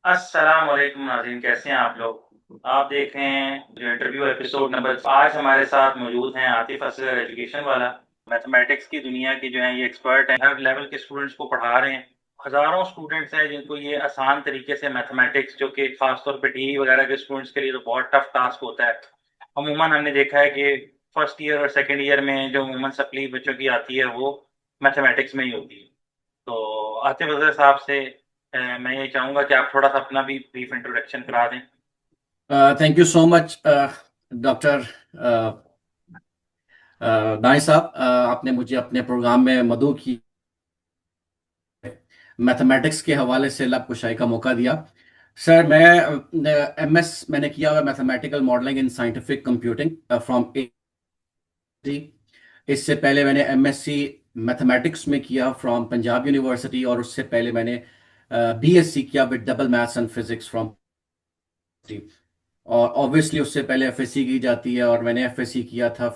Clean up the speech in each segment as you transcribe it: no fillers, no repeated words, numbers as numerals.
अस्सलाम वालेकुम नाज़रीन, कैसे हैं आप लोग? आप देख रहे हैं जो इंटरव्यू एपिसोड नंबर। आज हमारे साथ मौजूद हैं आतिफ असगर, एजुकेशन वाला। मैथमेटिक्स की दुनिया के जो हैं ये एक्सपर्ट हैं, हर लेवल के स्टूडेंट्स को पढ़ा रहे हैं। हज़ारों स्टूडेंट्स हैं जिनको ये आसान तरीके से मैथमेटिक्स, जो कि ख़ास तौर पे डीई वगैरह के स्टूडेंट्स के लिए तो बहुत टफ टास्क होता है। अमूमन हमने देखा है कि फर्स्ट ईयर और सेकंड ईयर में जो अमूमन सप्ली बच्चों की आती है वो मैथमेटिक्स में ही होती है। तो आतिफ असगर साहब से मैं ये चाहूंगा कि आप थोड़ा सा अपना भी ब्रीफ इंट्रोडक्शन करा दें। Thank you so much doctor नाई साहब। आपने मुझे अपने प्रोग्राम में मदऊ की मैथमेटिक्स के हवाले से लब कुशाई का मौका दिया। सर, मैं एमएस मैंने किया हुआ mathematical modelling in scientific computing from इससे पहले मैंने एमएससी मैथमेटिक्स में किया फ्रॉम पंजाब यूनिवर्सिटी, और उससे पहले मैंने बीएससी किया with double maths and physics from. और ऑब्वियसली उससे पहले एफएससी की जाती है, और मैंने एफएससी किया था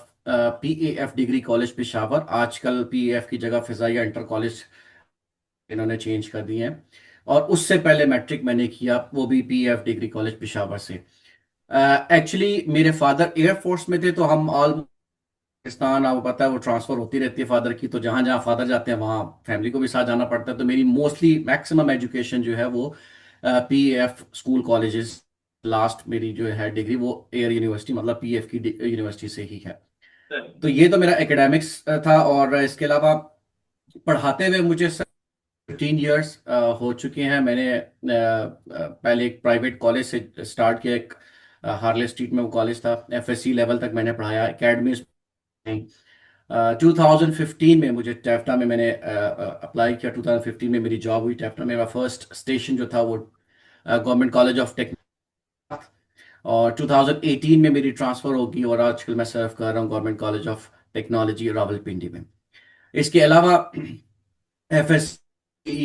पीएएफ डिग्री कॉलेज पेशावर। आजकल पीएएफ की जगह फिजाइया इंटर कॉलेज इन्होंने चेंज कर दिए हैं। और उससे पहले मैट्रिक मैंने किया, वो भी पीएएफ डिग्री कॉलेज पेशावर से। एक्चुअली मेरे फादर एयरफोर्स में थे, तो हम ऑल पाकिस्तान, आपको पता है वो ट्रांसफर होती रहती है फादर की, तो जहाँ जहाँ फादर जाते हैं वहाँ फैमिली को भी साथ जाना पड़ता है। तो मेरी मोस्टली मैक्सिमम एजुकेशन जो है वो पीएएफ स्कूल कॉलेजेस, लास्ट मेरी जो है डिग्री वो एयर यूनिवर्सिटी मतलब पीएफ की यूनिवर्सिटी से ही है। तो ये तो मेरा एकेडमिक्स था। और इसके अलावा पढ़ाते हुए मुझे 15 ईयर्स हो चुके हैं। मैंने पहले एक प्राइवेट कॉलेज से स्टार्ट किया, एक हार्ले स्ट्रीट में वो कॉलेज था। एफएससी लेवल तक मैंने पढ़ाया एकेडमी। 2015 में मुझे टैफ्टा में मैंने अप्लाई किया। 2015 में मेरी जॉब हुई टैफ्टा में। मेरा फर्स्ट स्टेशन जो था वो गवर्नमेंट कॉलेज ऑफ टेक्नोलॉजी। और 2018 में मेरी ट्रांसफ़र होगी, और आजकल मैं सर्व कर रहा हूँ government college of technology Rawalpindi में। इसके अलावा एफएस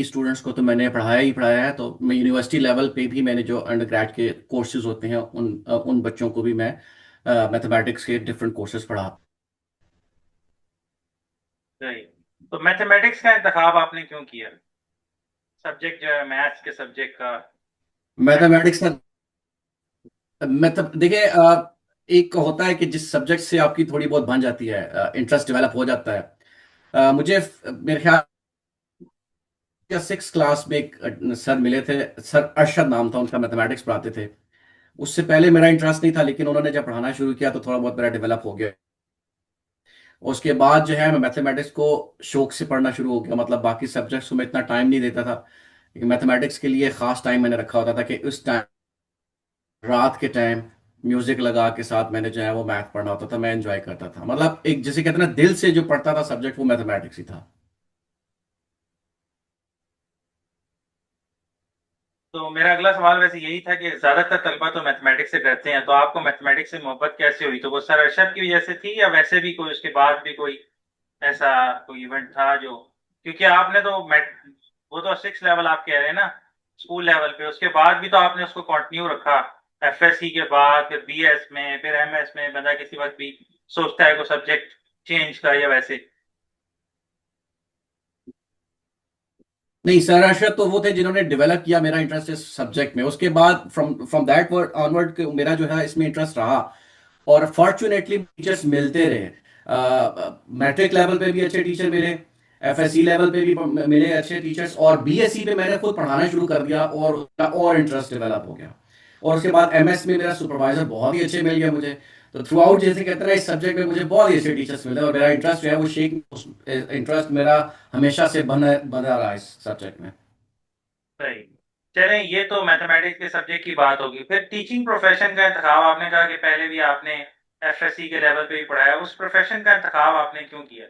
स्टूडेंट्स को तो मैंने पढ़ाया ही पढ़ाया है। तो मैं यूनिवर्सिटी लेवल पे भी मैंने जो अंडर ग्रेड के कोर्सेज होते हैं उन बच्चों को भी मैं मैथमेटिक्स के डिफरेंट कोर्सेज पढ़ा। सही। तो मैथमेटिक्स का इंतखाब आपने क्यों किया? सब्जेक्ट जो है मैथ्स के सब्जेक्ट का। मैथमेटिक्स का मतलब देखिए, एक होता है कि जिस सब्जेक्ट से आपकी थोड़ी बहुत बन जाती है, इंटरेस्ट डेवलप हो जाता है। मुझे मेरे ख्याल या 6 क्लास में एक सर मिले थे। सर अरशद नाम था उनका, मैथमेटिक्स पढ़ाते थे। उससे पहले मेरा इंटरेस्ट नहीं था, लेकिन उन्होंने जब पढ़ाना शुरू किया तो थोड़ा बहुत मेरा डेवलप हो गया। उसके बाद जो है मैं मैथमेटिक्स को शौक से पढ़ना शुरू हो गया। मतलब बाकी सब्जेक्ट्स को मैं इतना टाइम नहीं देता था, लेकिन मैथमेटिक्स के लिए खास टाइम मैंने रखा होता था कि उस टाइम रात के टाइम म्यूजिक लगा के साथ मैंने जो है वो मैथ पढ़ना होता था। मैं एंजॉय करता था, मतलब एक जैसे कहते हैं ना, दिल से जो पढ़ता था सब्जेक्ट वो मैथमेटिक्स ही था। तो मेरा अगला सवाल वैसे यही था कि ज्यादातर तलबा तो मैथमेटिक्स से डरते हैं, तो आपको मैथमेटिक्स से मोहब्बत कैसे हुई? तो वो सर अरशद की वजह से थी या वैसे भी कोई उसके बाद भी कोई ऐसा कोई इवेंट था जो? क्योंकि आपने तो मैथ, वो तो 6 लेवल आप कह रहे हैं ना, स्कूल लेवल पे, उसके बाद भी तो आपने उसको कंटिन्यू रखा। एफएससी के बाद फिर बीएस में फिर एमएस में, बंदा किसी वक्त भी सोचता है को सब्जेक्ट चेंज का या वैसे। नहीं, सर अरशद तो वो थे जिन्होंने डेवलप किया मेरा इंटरेस्ट इस सब्जेक्ट में। उसके बाद from from that word onward मेरा जो है इसमें इंटरेस्ट रहा। और फॉर्चुनेटली टीचर्स मिलते रहे। मैट्रिक लेवल पे भी अच्छे टीचर मिले, एफएससी लेवल पे भी मिले अच्छे टीचर्स, और बीएससी पे मैंने खुद पढ़ाना शुरू कर दिया और उसका और इंटरेस्ट डेवलप हो गया। और उसके बाद एमएस में मेरा सुपरवाइजर बहुत ही अच्छे मिल गया मुझे। तो थ्रू आउट जैसे कहते हैं इस सब्जेक्ट में मुझे बहुत ही अच्छे टीचर्स मिले, और मेरा इंटरेस्ट जो है वो शेख इंटरेस्ट मेरा हमेशा से बना बना रहा इस सब्जेक्ट में। सही। चलें, ये तो मैथमेटिक्स के सब्जेक्ट की बात होगी। फिर टीचिंग प्रोफेशन का इंतखाब, आपने कहा कि पहले भी आपने एफएससी के लेवल पे भी पढ़ाया, उस प्रोफेशन का इंतखाब आपने क्यों किया?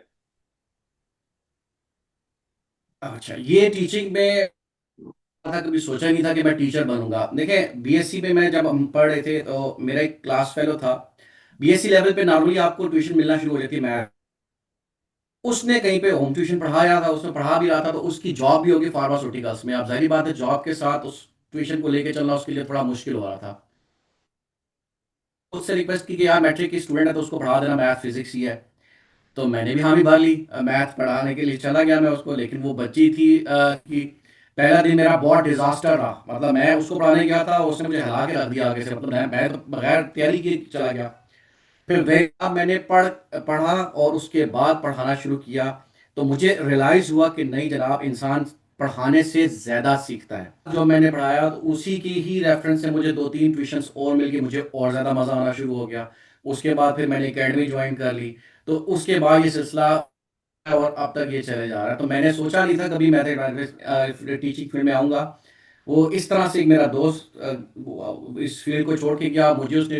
अच्छा, ये टीचिंग में था, कभी सोचा नहीं था कि मैं टीचर बनूंगा। देखिए, बीएससी में मैं जब हम पढ़ रहे थे तो मेरा एक क्लास फेलो था। बीएससी लेवल पे नॉर्मली आपको ट्यूशन मिलना शुरू हो जाती है मैथ। उसने कहीं पे होम ट्यूशन पढ़ाया था, उसमें पढ़ा भी रहा था, तो उसकी जॉब भी होगी फार्मास्यूटिकल्स में। आप जाहिर बात है जॉब के साथ उस ट्यूशन को लेके चलना उसके लिए थोड़ा मुश्किल हो रहा था। उससे रिक्वेस्ट की कि यार मैट्रिक की स्टूडेंट है तो उसको पढ़ा देना, मैथ फिजिक्स ही है। तो मैंने भी हामी भर ली, मैथ पढ़ाने के लिए चला गया मैं उसको। लेकिन वो बच्ची थी कि पहला दिन मेरा बहुत डिजास्टर रहा, मतलब मैं उसको पढ़ाने गया था, उसने मुझे हिला के रख दिया आगे से, मतलब मैं तो बगैर तैयारी के चला गया। फिर वही अब मैंने पढ़ा और उसके बाद पढ़ाना शुरू किया, तो मुझे रियलाइज हुआ कि नहीं जनाब, इंसान पढ़ाने से ज्यादा सीखता है। जो मैंने पढ़ाया तो उसी की ही रेफरेंस से मुझे 2-3 ट्यूशंस और मिल गई, मुझे और ज्यादा मजा आना शुरू हो गया। उसके बाद फिर मैंने एकेडमी ज्वाइन कर ली, तो उसके बाद ये सिलसिला और अब तक ये चले जा रहा है। तो मैंने सोचा नहीं था कभी मैथमेटिक्स टीचिंग फील्ड में आऊंगा। वो इस तरह से एक मेरा दोस्त वो इस फील्ड को छोड़ के गया, मुझे उसने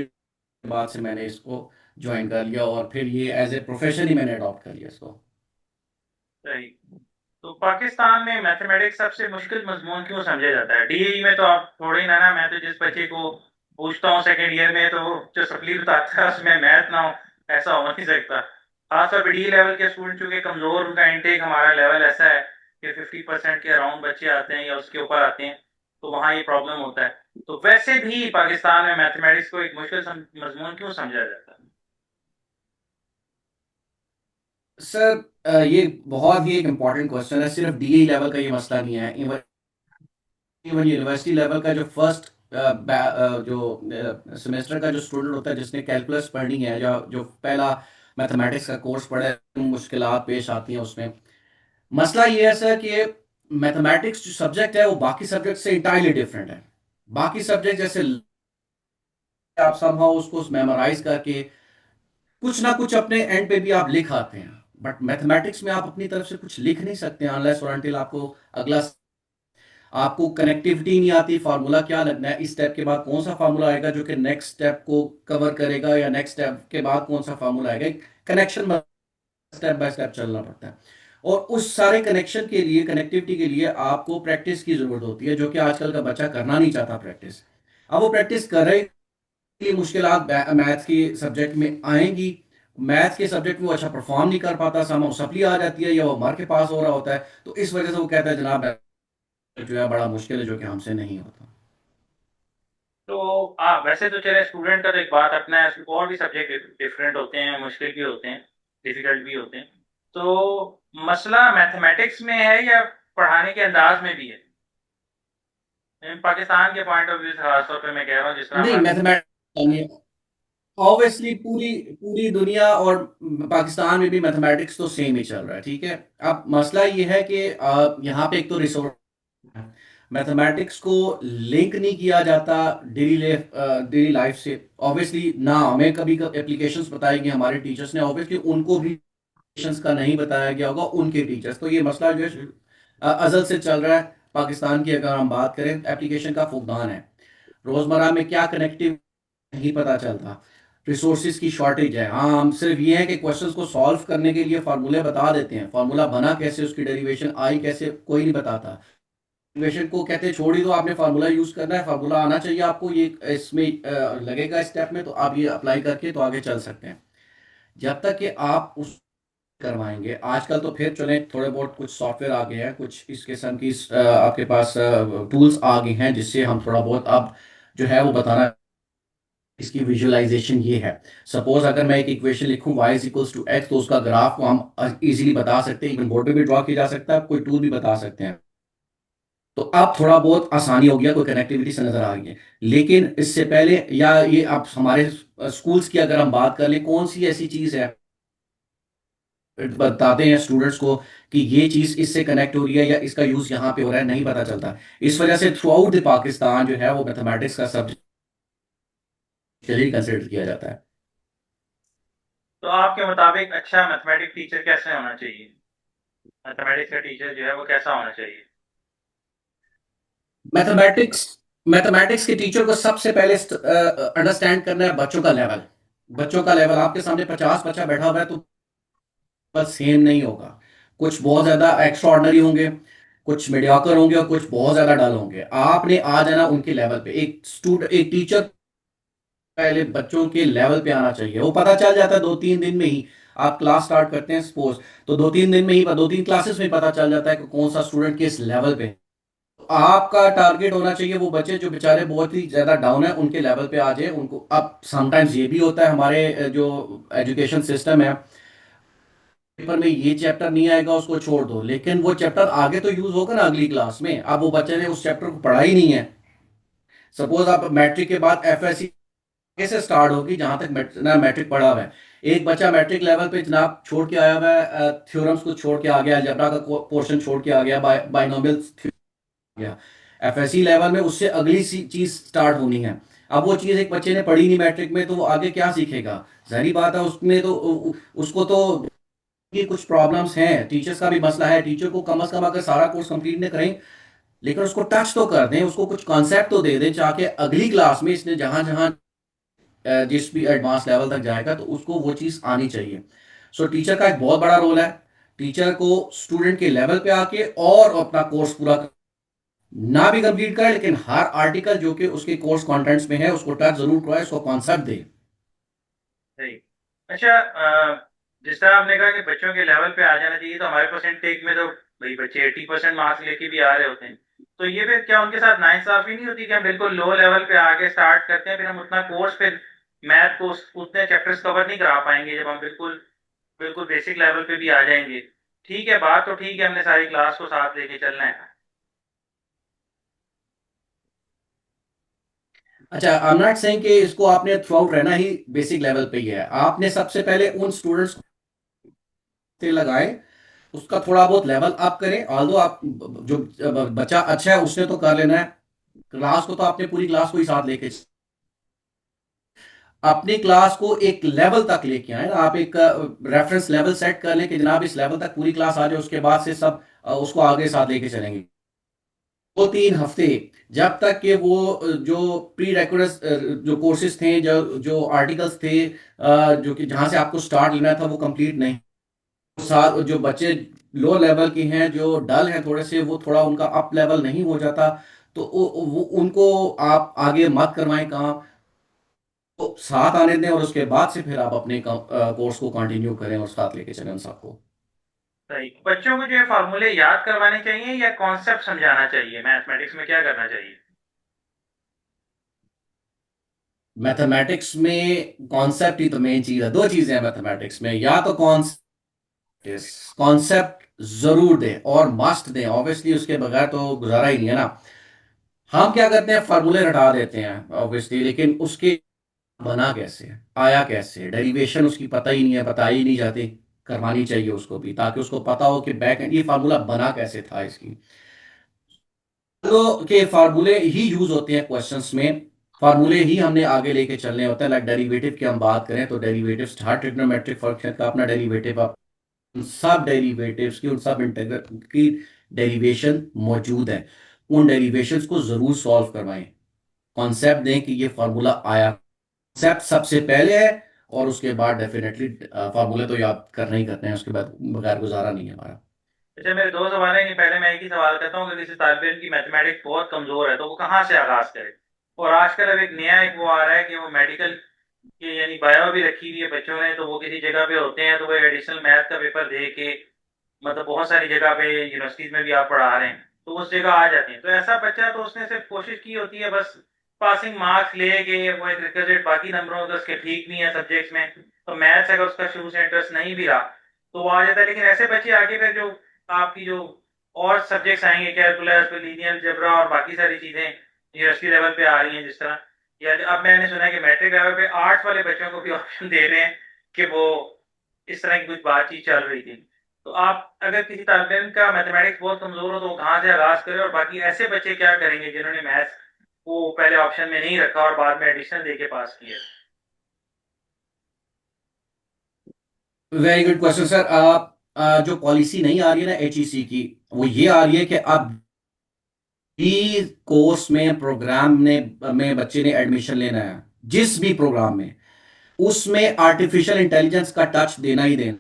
बाद से मैंने इसको ज्वाइन कर लिया और फिर ये एज ए प्रोफेशन ही मैंने अडॉप्ट कर लिया इसको। सही। तो पाकिस्तान में मैथमेटिक्स सबसे मुश्किल मजमून क्यों समझा जाता है? डीएई में तो आप थोड़े ही ना, मैं तो जिस बच्चे को पूछता हूँ सेकेंड ईयर में, तो वो जो सप्ली बताता है उसमें मैथ ना हो, ऐसा हो नहीं सकता। खासतौर पर डी लेवल के स्टूडेंट, चूंकि कमजोर उनका इंटेक, हमारा लेवल ऐसा है कि 50% के अराउंड बच्चे आते हैं या उसके ऊपर आते हैं, तो वहाँ ये प्रॉब्लम होता है। तो वैसे भी पाकिस्तान में मैथमेटिक्स को एक मुश्किल मजमून क्यों समझा जाता है? सर ये बहुत ही एक इम्पॉर्टेंट क्वेश्चन है। सिर्फ डीई लेवल का ये मसला नहीं है, इवन इवन यूनिवर्सिटी लेवल का जो फर्स्ट जो सेमेस्टर का जो स्टूडेंट होता है जिसने कैलकुलस पढ़नी है, या जो पहला मैथमेटिक्स का कोर्स पढ़े, मुश्किलात पेश आती हैं उसमें। मसला ये है सर कि मैथमेटिक्स जो सब्जेक्ट है वो बाकी सब्जेक्ट से इंटायरली डिफरेंट है। बाकी सब्जेक्ट जैसे आप समहाउ उसको मेमोराइज करके कुछ ना कुछ अपने एंड पे भी आप लिख आते हैं, बट मैथमेटिक्स में आप अपनी तरफ से कुछ लिख नहीं सकते अनलेस और अनटिल आपको अगला, आपको कनेक्टिविटी नहीं आती, फार्मूला क्या लगना है, इस स्टेप के बाद कौन सा फार्मूला आएगा जो कि नेक्स्ट स्टेप को कवर करेगा, या नेक्स्ट स्टेप के बाद कौन सा फार्मूला आएगा। कनेक्शन स्टेप बाय स्टेप चलना पड़ता है, और उस सारे कनेक्शन के लिए, कनेक्टिविटी के लिए आपको प्रैक्टिस की जरूरत होती है, जो कि आजकल का बच्चा करना नहीं चाहता प्रैक्टिस। अब वो प्रैक्टिस कर रहे लिए मुश्किलात मैथ्स के सब्जेक्ट में आएंगी। मैथ्स के सब्जेक्ट में वो अच्छा परफॉर्म नहीं कर पाता, सामा सप्ली आ जाती है या वो मार के पास हो रहा होता है, तो इस वजह से वो कहता है जनाब जो है बड़ा मुश्किल है, जो कि हमसे नहीं होता। तो वैसे तो चले, स्टूडेंट का तो एक बात अपना है, उसमें और भी सब्जेक्ट डिफरेंट होते हैं, मुश्किल भी होते हैं, डिफिकल्ट भी होते हैं। तो मसला मैथमेटिक्स में है या पढ़ाने के अंदाज में भी है? पाकिस्तान के पॉइंट ऑफ व्यू से खासतौर पे मैं कह रहा हूँ, जिस तरह नहीं, हमारे। मैथमेटिक्स ऑब्वियसली पूरी पूरी दुनिया और पाकिस्तान में भी मैथमेटिक्स तो सेम ही चल रहा है, ठीक है। अब मसला ये है कि यहाँ पे एक तो रिसोर्स, मैथमेटिक्स को लिंक नहीं किया जाता डेली लाइफ से। ऑब्वियसली ना हमें कभी एप्लीकेशंस बताएंगे हमारे टीचर्स ने, ऑब्वियसली उनको भी applications का नहीं बताया गया होगा उनके टीचर्स। तो ये मसला जो है अजल से चल रहा है पाकिस्तान की। अगर हम बात करें, एप्लीकेशन का फुकदान है, रोजमर्रा में क्या कनेक्टिव नहीं पता चलता, रिसोर्सेज की शॉर्टेज है। हाँ, हम सिर्फ ये है कि क्वेश्चंस को सॉल्व करने के लिए फार्मूले बता देते हैं, फार्मूला बना कैसे, उसकी डेरिवेशन आई कैसे, कोई नहीं बताता। डेरिवेशन को कहते हैं छोड़ ही दो, आपने फार्मूला यूज करना है, फार्मूला आना चाहिए आपको, ये इसमें लगेगा स्टेप में, तो आप ये अप्लाई करके तो आगे चल सकते हैं। जब तक कि आप उस करवाएंगे, आजकल तो फिर चले थोड़े बहुत कुछ सॉफ्टवेयर आ गए हैं, कुछ इस किस्म की आपके पास टूल्स आ गए हैं जिससे हम थोड़ा बहुत अब जो है वो बताना, इसकी विजुअलाइजेशन ये है। सपोज अगर मैं एक इक्वेशन लिखूं y is equals to x, तो उसका ग्राफ को हम इजीली बता सकते हैं, इवन बोर्ड पे भी ड्रॉ किया जा सकता है, कोई टूल भी बता सकते हैं। तो अब थोड़ा बहुत आसानी हो गया, कोई कनेक्टिविटी से नजर आ रही है। लेकिन इससे पहले, या ये आप हमारे स्कूल्स की अगर हम बात कर लें, कौन सी ऐसी चीज है बताते हैं स्टूडेंट्स को कि ये चीज इससे कनेक्ट हो रही है या इसका यूज यहाँ पे हो रहा है, नहीं पता चलता। इस वजह से थ्रू आउट द पाकिस्तान जो है वो मैथमेटिक्स का सब्जेक्ट कंसिडर किया जाता है। तो आपके मुताबिक अच्छा मैथमेटिक्स टीचर कैसे होना चाहिए? मैथमेटिक्स का टीचर जो है वो कैसा होना चाहिए? मैथमेटिक्स मैथमेटिक्स के टीचर को सबसे पहले अंडरस्टैंड करना है बच्चों का लेवल। बच्चों का लेवल, आपके सामने 50 बच्चा बैठा हुआ है तो बस सेम नहीं होगा। कुछ बहुत ज्यादा एक्स्ट्रा ऑर्डिनरी होंगे, कुछ मीडियोकर होंगे, और कुछ बहुत ज्यादा डल होंगे। आपने आ जाना उनके लेवल पे। एक टीचर पहले बच्चों के लेवल पे आना चाहिए, वो पता चल जाता है 2-3 दिन में ही। आप क्लास स्टार्ट करते हैं सपोज, तो 2-3 दिन में ही, 2-3 क्लासेस में पता चल जाता है कि कौन सा स्टूडेंट किस लेवल पे है। आपका टारगेट होना चाहिए वो बच्चे जो बेचारे बहुत ही ज्यादा डाउन है उनके लेवल पे आ जाए उनको। अब समटाइम्स ये भी होता है हमारे जो एजुकेशन सिस्टम है, पेपर में ये चैप्टर नहीं आएगा उसको छोड़ दो, लेकिन वो चैप्टर आगे तो यूज होगा ना अगली क्लास में। अब वो बच्चे ने उस चैप्टर को पढ़ा ही नहीं है। सपोज आप मैट्रिक के बाद एफएससी से स्टार्ट होगी, जहां तक ना मैट्रिक पढ़ा हुआ है। एक बच्चा मैट्रिक लेवल पे जनाब छोड़ के आया हुआ है, थ्योरम्स को छोड़ के आ गया, अलजेब्रा का पोर्शन छोड़ के आ गया, बाइनोमियल्स गया। एफएससी लेवल में उससे अगली सी चीज स्टार्ट होनी है। अब वो चीज एक बच्चे ने पढ़ी नहीं मैट्रिक में, तो वो आगे क्या सीखेगा? जाहिर बात है उसमें तो उसको तो कि कुछ प्रॉब्लम्स हैं, टीचर्स का भी मसला है। टीचर को कम से कम अगर सारा कोर्स कंप्लीट नहीं करें, लेकिन उसको टच तो कर दें, उसको कुछ कॉन्सेप्ट तो दे दें, ताकि अगली क्लास में इसने जहां जहां जिस भी एडवांस लेवल तक जाएगा तो उसको वो चीज़ आनी चाहिए। सो टीचर का एक बहुत बड़ा रोल है। टीचर को स्टूडेंट के लेवल पे आके और अपना कोर्स पूरा ना भी कंप्लीट करे, लेकिन हर आर्टिकल जो कि उसके कोर्स कंटेंट्स में है उसको टच जरूर कराए, उसको कॉन्सेप्ट दे। सही। अच्छा, जिस तरह आपने कहा कि बच्चों के लेवल पे आ जाना चाहिए, तो हमारे परसेंटेज में तो भाई बच्चे 80% मार्क्स लेके भी आ रहे होते हैं। तो ये फिर क्या उनके साथ नाइंसाफी नहीं होती कि हम बिल्कुल लो लेवल पे आके स्टार्ट करते हैं, फिर हम उतना कोर्स फिर मैथ को उतने चैप्टर्स कवर नहीं करा पाएंगे जब हम बिल्कुल बिल्कुल बेसिक लेवल पे भी आ जाएंगे। ठीक है, बात तो ठीक है, हमने सारी क्लास को साथ लेके चलना है। अच्छा, आई एम नॉट सेइंग कि इसको आपने थ्रू आउट रहना ही बेसिक लेवल पे ही है। आपने सबसे पहले उन स्टूडेंट्स से लगाए, उसका थोड़ा बहुत लेवल अप करें। ऑल्दो आप जो बच्चा अच्छा है उसने तो कर लेना है, क्लास को तो आपने पूरी क्लास को ही साथ लेके अपनी क्लास को एक लेवल तक लेके आए ना। आप एक रेफरेंस लेवल सेट कर लें कि जनाब इस लेवल तक पूरी क्लास आ जाए, उसके बाद से सब उसको आगे साथ लेके चलेंगे। 2-3 हफ्ते, जब तक कि वो जो प्री रेक्विजिट जो कोर्सेज थे, जो जो आर्टिकल्स थे, जो कि जहां से आपको स्टार्ट लेना था वो कंप्लीट नहीं, साथ जो बच्चे लो लेवल के हैं, जो डल हैं थोड़े से, वो थोड़ा उनका अप लेवल नहीं हो जाता, तो वो उनको आप आगे मत करवाएं काम, तो साथ आने दें और उसके बाद से फिर आप अपने कोर्स को कंटिन्यू करें और साथ लेके चलें उन सबको। सही। बच्चों को जो है फार्मूले याद करवाने चाहिए या कॉन्सेप्ट समझाना चाहिए? मैथमेटिक्स में क्या करना चाहिए? मैथमेटिक्स में कॉन्सेप्ट ही तो मेन चीज है। दो चीजें हैं मैथमेटिक्स में, या तो कॉन्सेप्ट जरूर दें और मस्ट दें, ऑब्वियसली उसके बगैर तो गुजारा ही नहीं है ना। हम क्या करते हैं, फार्मूले रटा देते हैं ऑब्वियसली, लेकिन उसके बना कैसे, आया कैसे, डेरिवेशन उसकी पता ही नहीं है, बताई ही नहीं जाती। करवानी चाहिए उसको भी, ताकि उसको पता हो कि बैक एंड ये फार्मूला बना कैसे था इसकी। तो के फार्मूले ही यूज होते हैं क्वेश्चंस में, फार्मूले ही हमने आगे लेके चलने होते हैं। लाइक डेरिवेटिव की हम बात करें तो डेरिवेटिव, हर ट्रिग्नोमेट्रिक फंक्शन का अपना डेरिवेटिव, उन सब डेरिवेटिव्स की, उन सब इंटीग्रल की डेरिवेशन मौजूद है। उन डेरिवेशंस को जरूर सॉल्व करवाएं। कॉन्सेप्ट दें कि ये फार्मूला आया, कॉन्सेप्ट सबसे पहले है, और उसके बाद डेफिनेटली फार्मूले तो याद करना ही करते हैं, उसके बाद बगैर गुजारा नहीं है हमारा। अच्छा, मेरे दो सवाल हैं कि पहले मैं एक ही सवाल करता हूँ कि किसी तालिब इल्म की मैथमेटिक्स बहुत कमजोर है तो वो कहाँ से आगाज करे? और आजकल अब एक नया एक वो आ रहा है कि वो मेडिकल की यानी बायो भी रखी हुई है बच्चों ने, तो वो किसी जगह पे होते हैं तो वो एडिशनल मैथ का पेपर दे के, मतलब बहुत सारी जगह पे यूनिवर्सिटीज में भी आप पढ़ा रहे हैं तो उस जगह आ जाते हैं। तो ऐसा बच्चा तो उसने सिर्फ कोशिश की होती है बस पासिंग मार्क्स लेके, वो एक रिक्विजिट बाकी नंबरों का उसके ठीक नहीं है सब्जेक्ट्स में, तो मैथ्स अगर उसका शुरू से इंटरेस्ट नहीं भी रहा तो वो आ जाता है। लेकिन ऐसे बच्चे आगे फिर जो आपकी जो और सब्जेक्ट्स आएंगे, कैलकुलस, फिर लीनियर अलजेब्रा और बाकी सारी चीजें यूनिवर्सिटी लेवल पे आ रही हैं, जिस तरह या अब मैंने सुना है कि मैट्रिक लेवल पे आर्ट्स वाले बच्चों को भी ऑप्शन दे रहे हैं कि वो इस तरह की कुछ बातचीत चल रही थी। तो आप अगर किसी तालिब इल्म का मैथमेटिक्स बहुत कमजोर हो तो वो कहाँ से आगाज करे, और बाकी ऐसे बच्चे क्या करेंगे जिन्होंने मैथ्स को पहले ऑप्शन में नहीं रखा और बाद में एडिशनल देके पास किया? Very good question sir. आप जो पॉलिसी नहीं आ रही है ना एचईसी की, वो ये आ रही है कि अब भी कोर्स में, प्रोग्राम में बच्चे ने एडमिशन लेना है, जिस भी प्रोग्राम में, उसमें आर्टिफिशियल इंटेलिजेंस का टच देना ही देना।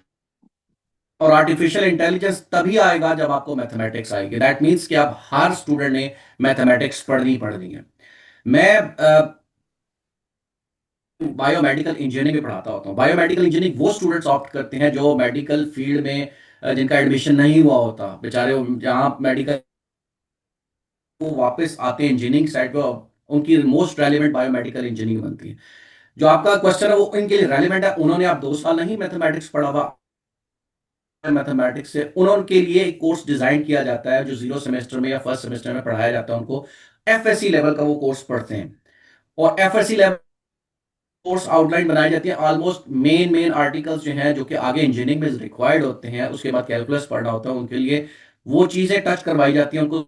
और आर्टिफिशियल इंटेलिजेंस तभी आएगा जब आपको मैथमेटिक्स आएगी। दैट मीन्स कि आप हर स्टूडेंट ने मैथमेटिक्स पढ़नी है। मैं बायोमेडिकल इंजीनियरिंग में पढ़ाता होता हूँ। बायोमेडिकल इंजीनियरिंग वो स्टूडेंट्स ऑप्ट करते हैं जो मेडिकल फील्ड में जिनका एडमिशन नहीं हुआ होता बेचारे, जहाँ मेडिकल, वो वापस आते हैं इंजीनियरिंग साइड पे, उनकी मोस्ट रेलिवेंट बायोमेडिकल इंजीनियरिंग बनती है। जो आपका क्वेश्चन है वो इनके लिए रेलिवेंट है। उन्होंने आप 2 साल नहीं मैथमेटिक्स पढ़ा हुआ, मैथमेटिक्स से उनके लिए एक कोर्स डिजाइन किया जाता है जो 0 सेमेस्टर में या फर्स्ट सेमेस्टर में पढ़ाया जाता है उनको। एफएससी लेवल का वो कोर्स पढ़ते हैं, और एफएससी लेवल कोर्स आउटलाइन बनाई जाती है। ऑलमोस्ट मेन मेन आर्टिकल्स जो हैं जो कि आगे इंजीनियरिंग में रिक्वायर्ड होते हैं, उसके बाद कैलकुलस पढ़ना होता है उनके लिए, वो चीजें टच करवाई जाती हैं उनको,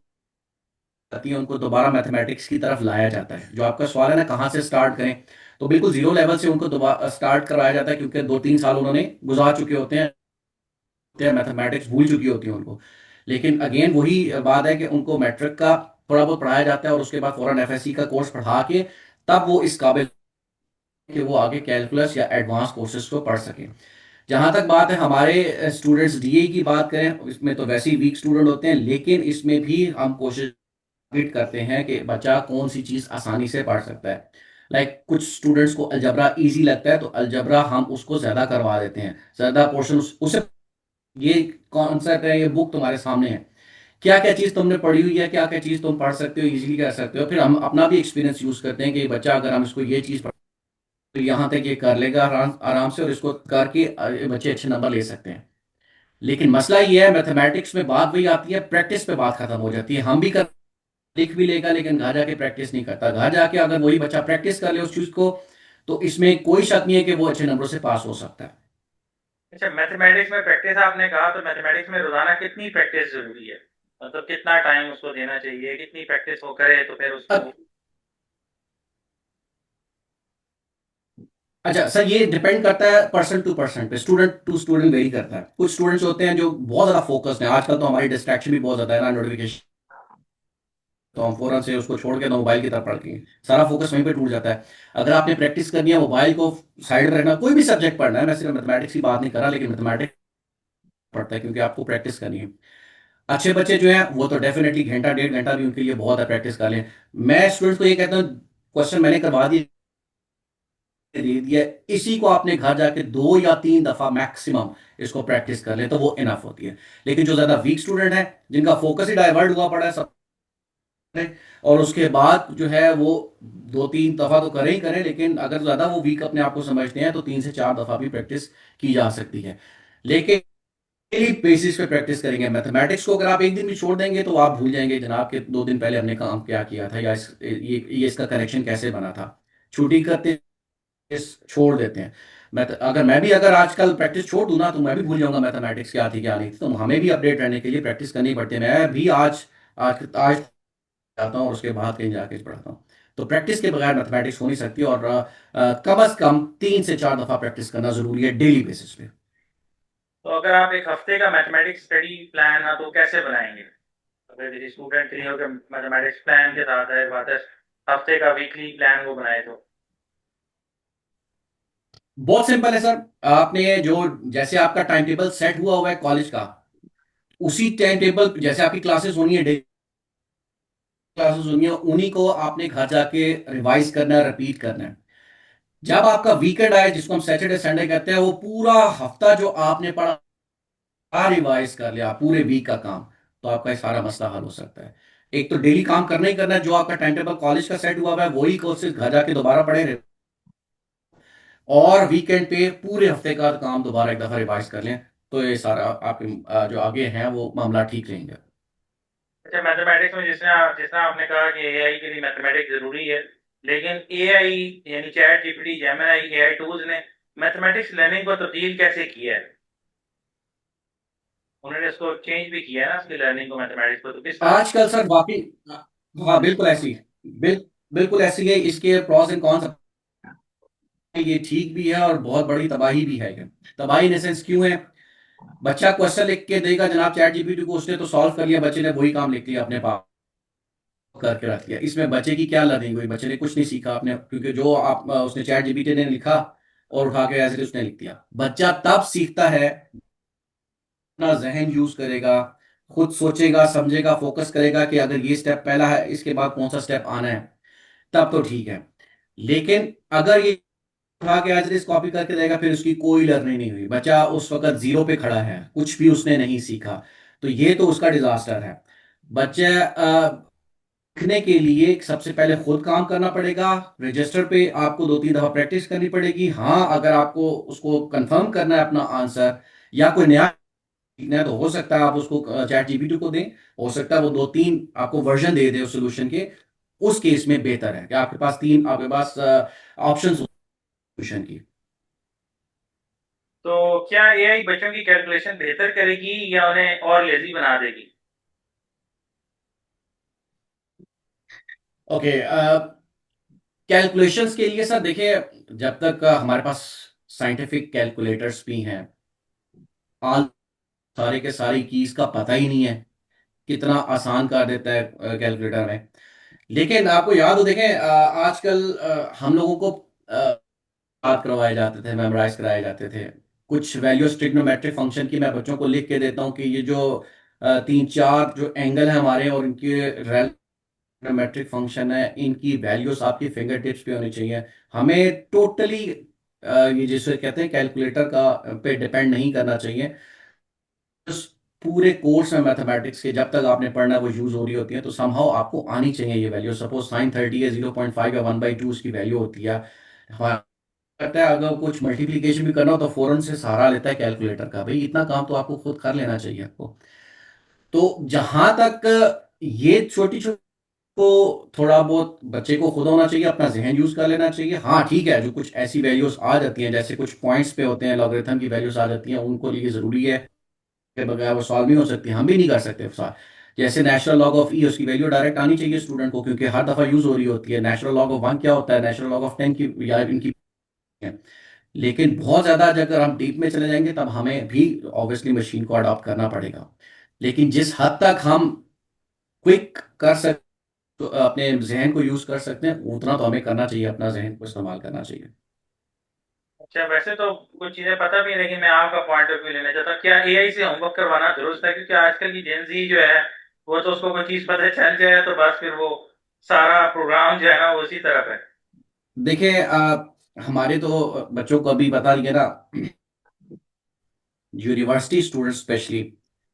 जाती है उनको दोबारा मैथमेटिक्स की तरफ लाया जाता है। जो आपका सवाल है ना कहाँ से स्टार्ट करें, तो बिल्कुल जीरो लेवल से उनको दोबारा स्टार्ट करवाया जाता है, क्योंकि 2-3 साल उन्होंने गुजार चुके होते हैं, मैथमेटिक्स भूल चुकी होती है उनको। लेकिन अगेन वही बात है कि उनको मैट्रिक का थोड़ा बहुत पढ़ाया जाता है और उसके बाद फौरन एफएससी का कोर्स पढ़ा के तब वो इस काबिल कि वो आगे कैलकुलस या एडवांस कोर्सेज को पढ़ सकें। जहां तक बात है हमारे स्टूडेंट्स डीए की बात करें, इसमें तो वैसे ही वीक स्टूडेंट होते हैं, लेकिन इसमें भी हम कोशिश करते हैं कि बच्चा कौन सी चीज आसानी से पढ़ सकता है। कुछ स्टूडेंट्स को अलजबरा इजी लगता है, तो अलजबरा हम उसको ज्यादा करवा देते हैं, ज्यादा पोर्शन उसे, ये कॉन्सेप्ट है, ये बुक तुम्हारे सामने है, क्या क्या चीज तुमने पढ़ी हुई है, क्या क्या चीज तुम पढ़ सकते हो, इजीली कर सकते हो। फिर हम अपना भी एक्सपीरियंस यूज करते हैं कि बच्चा अगर हम इसको ये चीज तो यहाँ तक ये कर लेगा आराम आराम से, और इसको करके बच्चे अच्छे नंबर ले सकते हैं। लेकिन मसला ये है मैथमेटिक्स में बात वही आती है, प्रैक्टिस पे बात खत्म हो जाती है। हम भी कर लिख भी लेगा लेकिन घर जाके प्रैक्टिस नहीं करता। घर जाके अगर वही बच्चा प्रैक्टिस कर ले उस चीज को, तो इसमें कोई शक नहीं है कि वो अच्छे नंबरों से पास हो सकता है। अच्छा, मैथमेटिक्स में प्रैक्टिस आपने कहा, तो मैथमेटिक्स में रोजाना कितनी प्रैक्टिस जरूरी है? मतलब कितना टाइम उसको देना चाहिए, कितनी प्रैक्टिस वो करे तो फिर उसको। अब अच्छा सर, ये डिपेंड करता है पर्सन टू पर्सन पे, स्टूडेंट टू स्टूडेंट वेरी करता है। कुछ स्टूडेंट्स होते हैं जो बहुत ज्यादा फोकस्ड हैं, आजकल तो हमारी डिस्ट्रैक्शन भी बहुत ज्यादा है ना, नोटिफिकेशन, तो हम फौरन से उसको छोड़ के तो मोबाइल की तरफ पढ़ के सारा फोकस वहीं पे टूट जाता है। अगर आपने प्रैक्टिस करनी है, मोबाइल को साइड में रखना, कोई भी सब्जेक्ट पढ़ना है, मैं सिर्फ मैथमेटिक्स की बात नहीं कर रहा, लेकिन मैथमेटिक्स पढ़ता है क्योंकि आपको प्रैक्टिस करनी है। अच्छे बच्चे जो हैं वो तो डेफिनेटली घंटा 1.5 घंटा भी उनके लिए बहुत है, प्रैक्टिस कर लें। मैं स्टूडेंट्स को ये कहता हूँ, क्वेश्चन मैंने करवा दिया, दे दिया, इसी को आपने घर जाके 2 या 3 दफा मैक्सिमम इसको प्रैक्टिस कर ले तो वो इनफ होती है। लेकिन जो ज्यादा वीक स्टूडेंट है, जिनका फोकस ही डाइवर्ट हुआ पड़ा है सब, और उसके बाद जो है वो 2-3 दफा तो करें ही करें, लेकिन अगर ज्यादा वो वीक अपने आप को समझते हैं तो 3 से 4 दफा भी प्रैक्टिस की जा सकती है। लेकिन डेली बेसिस पे प्रैक्टिस करेंगे मैथमेटिक्स को। अगर आप एक दिन भी छोड़ देंगे तो आप भूल जाएंगे जनाब के 2 दिन पहले हमने काम क्या किया था, या ये इसका कनेक्शन कैसे बना था। छुट्टी करते छोड़ देते हैं। अगर मैं भी अगर आजकल प्रैक्टिस छोड़ दूं ना, तो मैं भी भूल जाऊंगा मैथमेटिक्स क्या थी क्या नहीं थी। तो हमें भी अपडेट रहने के लिए प्रैक्टिस करनी पड़ती है। मैं भी आज आज आज जाता हूँ और उसके बाद कहीं जाके पढ़ता हूँ। तो प्रैक्टिस के बगैर मैथमेटिक्स हो नहीं सकती, और कम से कम 3 से 4 दफा प्रैक्टिस करना जरूरी है डेली बेसिस पे। तो अगर आप एक हफ्ते का मैथमेटिक्स स्टडी प्लान है तो कैसे बनाएंगे? अगर किसी स्टूडेंट के लिए हो कि मैथमेटिक्स प्लान के साथ है, बात है हफ्ते का वीकली प्लान वो बनाए तो। बहुत सिंपल है सर। आपने जो, जैसे आपका टाइम टेबल सेट हुआ हुआ है कॉलेज का, उसी टाइम टेबल जैसे आपकी क्लासेस होनी है, डेली क्लासेस होनी है, उन्हीं को आपने घर जाके रिवाइज करना है, रिपीट करना है। जब आपका वीकेंड आए, जिसको हम सैटरडे संडे कहते हैं, वो पूरा हफ्ता जो आपने पढ़ा रिवाइज कर लिया, पूरे वीक का काम, तो आपका ये सारा मसला हल हो सकता है। एक तो डेली काम करना ही करना है, जो आपका टाइम टेबल कॉलेज का सेट हुआ हुआ है वही कोर्सेज घर जाके दोबारा पढ़े, और वीकेंड पे पूरे हफ्ते का काम दोबारा एक दफा रिवाइज कर लें, तो ये सारा आपके जो आगे हैं वो मामला ठीक रहेंगे। अच्छा, मैथमेटिक्स में जिसने जिसना आपने कहा कि एआई के लिए मैथमेटिक्स जरूरी है, लेकिन एआई यानी chat GPT, Gemini, AI tools ने मैथमेटिक्स लर्निंग को तब्दील कैसे किया है? उन्होंने इसको चेंज भी किया है ना, उसकी लर्निंग को, मैथमेटिक्स को, तो किस तरह? आजकल सर वाकई, हाँ बिल्कुल ऐसी, बिल्कुल ऐसी है। इसके प्रॉस एंड कॉन्स, ये ठीक भी है और बहुत बड़ी तबाही भी है। तबाही इन सेंस क्यों है? बच्चा क्वेश्चन लिख के देगा जनाब चैट जीपीटी को, उसने तो सॉल्व कर लिया, बच्चे ने वही काम लिख लिया अपने पास करके रख लिया। इसमें बच्चे की क्या लर्निंग हुई? बच्चे ने कुछ नहीं सीखा अपने, क्योंकि जो आप उसने चैट जीपीटी ने लिखा और उठा के ऐसे उसने लिख दिया। बच्चा तब सीखता है, अपना जहन यूज करेगा, खुद सोचेगा, समझेगा, फोकस करेगा कि अगर ये स्टेप पहला है, इसके बाद कौन सा स्टेप आना है, तब तो ठीक है। लेकिन अगर ये उठा के एज इट कॉपी करके देगा, फिर उसकी कोई लर्निंग नहीं हुई, बच्चा उस वक्त जीरो पे खड़ा है, कुछ भी उसने नहीं सीखा, तो ये तो उसका डिजास्टर है। बच्चे सीखने के लिए सबसे पहले खुद काम करना पड़ेगा, रजिस्टर पे आपको 2-3 दफा प्रैक्टिस करनी पड़ेगी। हाँ, अगर आपको उसको कंफर्म करना है अपना आंसर, या कोई नया सीखना है तो हो सकता है आप उसको चैट जीपीटी को दें, हो सकता है वो दो तीन आपको वर्जन दे दे उस सोल्यूशन के। उस केस में बेहतर है कि आपके पास ऑप्शंस सोल्यूशन की। तो क्या एआई बच्चों की कैलकुलेशन बेहतर करेगी या उन्हें और लेजी बना देगी? ओके, कैलकुलेशंस के लिए सर देखिए, जब तक हमारे पास साइंटिफिक कैलकुलेटर्स भी हैं, आज सारे के सारी कीज का पता ही नहीं है, कितना आसान कर देता है कैलकुलेटर में। लेकिन आपको याद हो, देखें आजकल हम लोगों को याद करवाए जाते थे, मेमोराइज कराए जाते थे कुछ वैल्यूज ट्रिग्नोमेट्रिक फंक्शन की। मैं बच्चों को लिख के देता हूँ कि ये जो तीन चार जो एंगल है हमारे और इनके ट्रिग्नोमेट्रिक फंक्शन है, इनकी वैल्यूज आपकी फिंगर टिप्स पे होनी चाहिए। हमें टोटली ये जिसे कहते हैं कैलकुलेटर का पे डिपेंड नहीं करना चाहिए। उस पूरे कोर्स में मैथमेटिक्स के जब तक आपने पढ़ना है वो यूज हो रही होती है, तो समहाउ आपको आनी चाहिए ये वैल्यू। सपोज साइन 30 है, 0.5 या 1/2 उसकी वैल्यू होती है। हमारा करता है अगर कुछ मल्टीप्लिकेशन भी करना हो तो फौरन से सहारा लेता है कैलकुलेटर का। भाई इतना काम तो आपको खुद कर लेना चाहिए आपको। तो जहां तक ये छोटी छोटी को थोड़ा बहुत बच्चे को खुद होना चाहिए, अपना जहन यूज कर लेना चाहिए। हाँ ठीक है, जो कुछ ऐसी वैल्यूज आ जाती हैं जैसे कुछ पॉइंट्स पे होते हैं, लॉगरिथम की वैल्यूज आ जाती हैं, उनको लिए जरूरी है के बगैर वो सॉल्व नहीं हो सकती, हम भी नहीं कर सकते सॉल्व। जैसे नेचुरल लॉग ऑफ ई, उसकी वैल्यू डायरेक्ट आनी चाहिए स्टूडेंट को, क्योंकि हर दफा यूज हो रही होती है। नेचुरल लॉग ऑफ 1 क्या होता है, नेचुरल लॉग ऑफ 10 की या इनकी है। लेकिन बहुत ज्यादा अगर हम डीप में चले जाएंगे तब हमें भी ऑब्वियसली मशीन को अडॉप्ट करना पड़ेगा। लेकिन जिस हद तक हम क्विक कर सकते, तो अपने जहन को यूज कर सकते हैं, उतना तो हमें करना चाहिए, अपना जहन को इस्तेमाल करना चाहिए। अच्छा, वैसे तो कुछ चीजें पता भी है, लेकिन मैं आपका पॉइंट ऑफ व्यू लेना चाहता हूँ। क्या एआई से होमवर्क करवाना दुरुस्त है? क्योंकि आजकल की जेनजी जो है, वो तो उसको कोई चीज पता चल जाए तो बस फिर वो सारा प्रोग्राम जो है ना वो उसी तरफ है। देखिए हमारे तो बच्चों को अभी बता दिया ना, यूनिवर्सिटी स्टूडेंट स्पेशली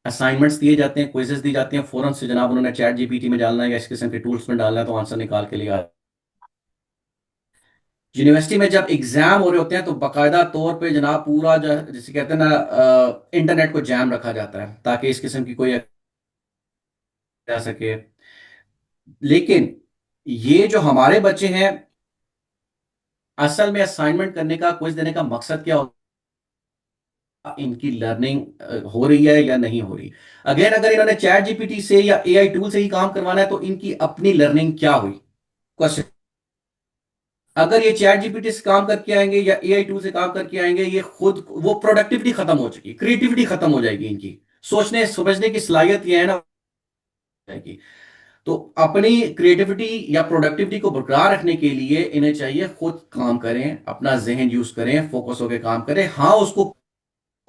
असाइनमेंट्स दिए जाते हैं, क्विजेस दी जाती हैं, फौरन से जनाब उन्होंने चैट जीपीटी में डालना है या इस किस्म के टूल्स में डालना है तो आंसर निकाल के लिए यूनिवर्सिटी में जब एग्जाम हो रहे होते हैं तो बाकायदा तौर पे जनाब पूरा जिसे कहते हैं ना इंटरनेट को जैम रखा जाता है ताकि इस किस्म की कोई जा सके। लेकिन ये जो हमारे बच्चे हैं, असल में असाइनमेंट करने का, क्विज देने का मकसद क्या होता है, इनकी लर्निंग हो रही है या नहीं हो रही। अगेन अगर इन्होंने चैट जीपीटी से या एआई टूल से ही काम करवाना है तो इनकी अपनी लर्निंग क्या हुई, क्वेश्चन। अगर ये चैट जीपीटी से काम करके आएंगे या एआई टूल से काम करके आएंगे, ये खुद वो प्रोडक्टिविटी खत्म हो चुकी, क्रिएटिविटी खत्म हो जाएगी इनकी, सोचने समझने की सलाहियत ये है ना जाएगी। तो अपनी क्रिएटिविटी या प्रोडक्टिविटी को बरकरार रखने के लिए इन्हें चाहिए खुद काम करें, अपना जहन यूज करें, फोकस होकर काम करें। हाँ उसको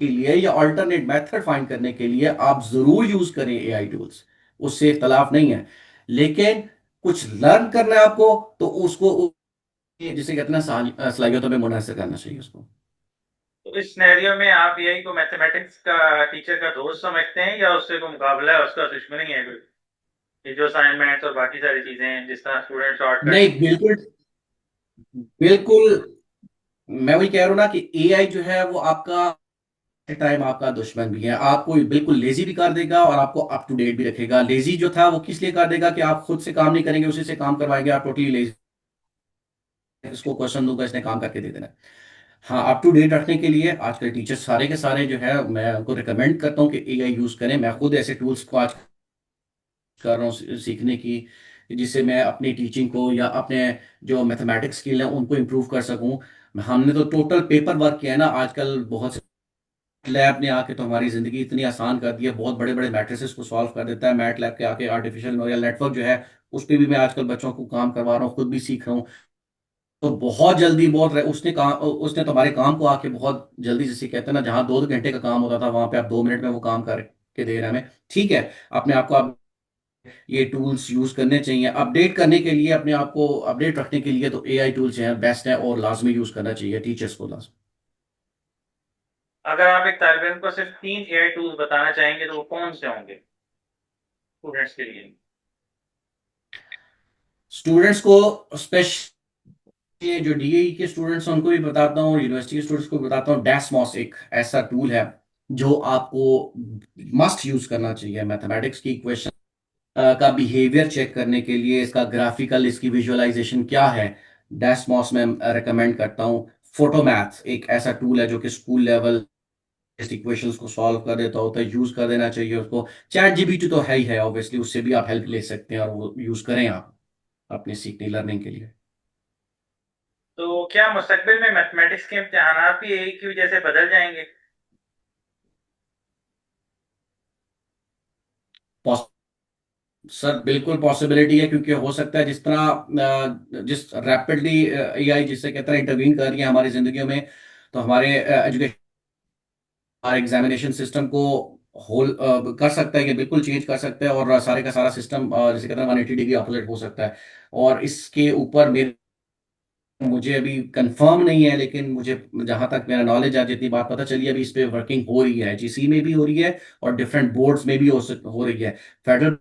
के लिए या अल्टरनेट मेथड फाइंड करने के लिए आप जरूर यूज करें एआई टूल्स, उससे इख्तलाफ नहीं है। लेकिन कुछ लर्न करना है आपको तो उसको जिसे कहते हैं ना सलाहियतों में मुनहसर करना चाहिए उसको। तो इस सिनेरियो में आप एआई को मैथमेटिक्स का टीचर का दोस्त समझते हैं या उससे कोई मुकाबला है, उसका दुश्मनी है कोई? ये जो असाइनमेंट्स और बाकी सारी चीजें हैं जिस तरह स्टूडेंट शॉर्टकट। नहीं बिल्कुल, बिल्कुल मैं वही कह रहा हूं ना कि एआई जो है वो आपका टाइम आपका दुश्मन भी है। आपको बिल्कुल लेजी भी कर देगा और आपको अप टू डेट भी रखेगा। लेजी जो था वो किस लिए कर देगा कि आप खुद से काम नहीं करेंगे, उसी से काम करवाएंगे, आप टोटली लेजी, इसको क्वेश्चन दूंगा इसने काम करके दे देना। हाँ, अप टू डेट रखने के लिए आजकल टीचर्स सारे के सारे जो है मैं उनको रिकमेंड करता हूँ कि एआई यूज करें। मैं खुद ऐसे टूल्स को आज कर रहा हूँ सीखने की, जिससे मैं अपनी टीचिंग को या अपने जो मैथमेटिक्स स्किल है उनको इम्प्रूव कर सकूँ। हमने तो टोटल पेपर वर्क किया है ना आजकल, बहुत लैब ने आके तो हमारी जिंदगी इतनी आसान कर दी है, बहुत बड़े बड़े मैट्रिसेस को सॉल्व कर देता है। मैट लैब के आके आर्टिफिशियल नोरियल नेटवर्क जो है उस पर भी मैं आजकल बच्चों को काम करवा रहा हूँ, खुद भी सीख रहा हूँ। तो बहुत जल्दी, बहुत उसने तो हमारे काम को आके बहुत जल्दी, जैसे कहते हैं ना जहाँ 2 घंटे का काम होता था वहां पे आप 2 मिनट में वो काम करके दे रहे हैं हमें। ठीक है, अपने आप को आप ये टूल्स यूज करने चाहिए अपडेट करने के लिए, अपने आप को अपडेट रखने के लिए। तो एआई टूल्स हैं बेस्ट है और लाजमी यूज करना चाहिए टीचर्स को लाजमी। अगर आप एक तालिब इल्म को सिर्फ 3 एआई टूल्स बताना चाहेंगे तो वो कौन से होंगे स्टूडेंट्स के लिए? स्टूडेंट्स को स्पेशल, जो डीएई के स्टूडेंट्स हैं उनको भी बताता हूँ, यूनिवर्सिटी के स्टूडेंट्स को भी बताता हूँ। डेस्मॉस एक ऐसा टूल है, जो आपको मस्ट यूज करना चाहिए मैथमेटिक्स की इक्वेशन का बिहेवियर चेक करने के लिए, इसका ग्राफिकल, इसकी विजुअलाइजेशन क्या है। डेस्मॉस में रेकमेंड करता हूँ। फोटोमैथ एक ऐसा टूल है जो कि स्कूल लेवल इक्वेशंस को सॉल्व कर देता होता है, यूज कर देना चाहिए उसको। चैट जीपीटी तो है ही है ऑब्वियसली, उससे भी आप हेल्प ले सकते हैं और वो यूज करें आप अपनी सीखने लर्निंग के लिए। तो क्या मुस्तकबिल में मैथमेटिक्स के इम्तिहानात भी एक की वजह से बदल जाएंगे? सर बिल्कुल पॉसिबिलिटी है, क्योंकि हो सकता है जिस तरह जिस रैपिडली एआई जिससे कहता है इंटरवीन कर रही है हमारी जिंदगियों में, तो हमारे एजुकेशन हमारे एग्जामिनेशन सिस्टम को होल कर सकता है कि बिल्कुल चेंज कर सकता है, और सारे का सारा सिस्टम जैसे कहते हैं 180 डिग्री अपोजिट हो सकता है। और इसके ऊपर मेरे मुझे अभी कंफर्म नहीं है, लेकिन मुझे जहां तक मेरा नॉलेज है, जितनी बात पता चली है, अभी इस पे वर्किंग हो रही है, जीसी में भी हो रही है और डिफरेंट बोर्ड्स में भी हो रही है। फेडरल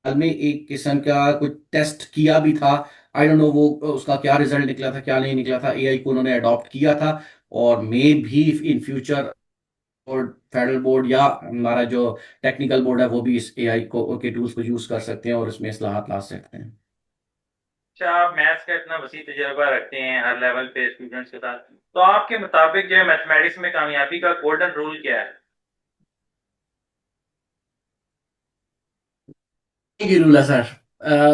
में एक किस्म का कुछ टेस्ट किया भी था। आई डोंट नो वो उसका क्या रिजल्ट निकला था क्या नहीं निकला था, एआई को उन्होंने अडॉप्ट किया था। और मे भी in future board, federal board या हमारा जो टेक्निकल बोर्ड है वो भी इस एआई को के टूल्स को यूज कर सकते हैं और इसमें इस्लाहात ला सकते हैं। अच्छा, आप मैथ्स का इतना वसी तजर्बा रखते हैं हर लेवल पे स्टूडेंट्स के साथ, तो आपके मुताबिक जो है मैथमेटिक्स में कामयाबी का गोल्डन रूल क्या है? एक ही रूल है सर,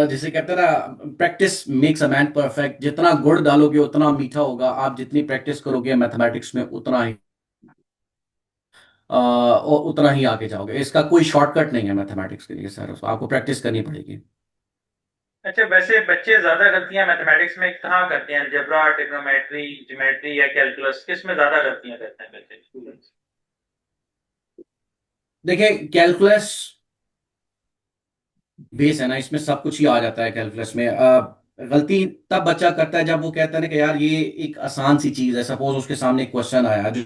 जिसे कहते हैं ना, practice makes a man perfect. जितना गुड़ डालोगे उतना मीठा होगा, आप जितनी प्रैक्टिस करोगे मैथमेटिक्स में उतना ही और उतना ही आगे जाओगे। इसका कोई शॉर्टकट नहीं है मैथमेटिक्स के लिए सर, आपको प्रैक्टिस करनी पड़ेगी। अच्छा, वैसे बच्चे ज्यादा गलतियां मैथमेटिक्स में कहाँ करते हैं? अलजेब्रा, ट्रिग्नोमेट्री, ज्योमेट्री या कैलकुलस, किस में ज्यादा गलतियां करते हैं बच्चे स्टूडेंट्स? देखिए कैलकुलस बेस है ना, इसमें सब कुछ ही आ जाता है कैलकुलस में। गलती तब बच्चा करता है जब वो कहता है ना कि यार ये एक आसान सी चीज है, सपोज उसके सामने एक क्वेश्चन आया, जो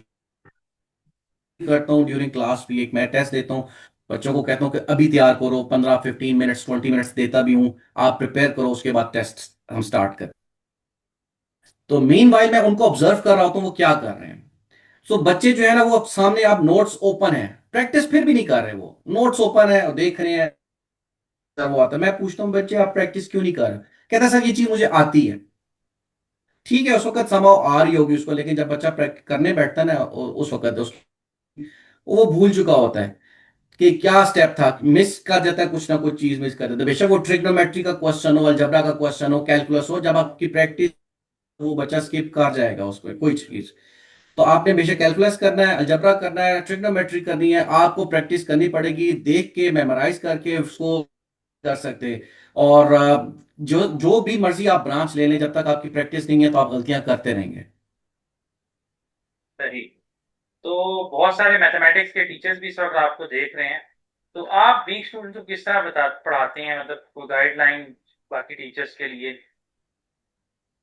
करता हूँ ड्यूरिंग क्लास भी, एक मैं टेस्ट देता हूँ बच्चों को, कहता हूँ कि अभी तैयार करो, 15-15 मिनट्स 20 मिनट्स देता भी हूँ, आप प्रिपेयर करो, उसके बाद टेस्ट हम स्टार्ट करें। तो मीन वाइल मैं उनको ऑब्जर्व कर रहा होता हूँ वो क्या कर रहे हैं। सो बच्चे जो है ना, वो सामने आप नोट्स ओपन है, प्रैक्टिस फिर भी नहीं कर रहे, वो नोट्स ओपन है और देख रहे हैं। सर वो आता है, मैं पूछता हूँ बच्चे आप प्रैक्टिस क्यों नहीं कर रहे? कहता है सर ये चीज मुझे आती है। ठीक है, उस वक्त संभव आ रही होगी उसको, लेकिन जब बच्चा करने बैठता है ना, उस वक्त वो भूल चुका होता है कि क्या स्टेप था, मिस कर जाता है, कुछ ना कुछ चीज मिस कर देता है। बेशक वो ट्रिग्नोमेट्री का क्वेश्चन हो, अलजबरा का क्वेश्चन हो, कैलकुलस हो, जब आपकी प्रैक्टिस, वो बच्चा स्किप कर जाएगा उसको कोई चीज। तो आपने बेशक कैलकुलस करना है, अलजबरा करना है, ट्रिग्नोमेट्री करनी है, आपको प्रैक्टिस करनी पड़ेगी, देख के मेमोराइज करके उसको कर सकते। और जो जो भी मर्जी आप ब्रांच ले लें, जब तक आपकी प्रैक्टिस नहीं है तो आप गलतियां करते रहेंगे। सही। तो बहुत सारे मैथमेटिक्स के टीचर्स भी इस वक्त आपको देख रहे हैं, तो आप वीक स्टूडेंट को किस तरह पढ़ाते हैं? मतलब कोई गाइडलाइन बाकी टीचर्स के लिए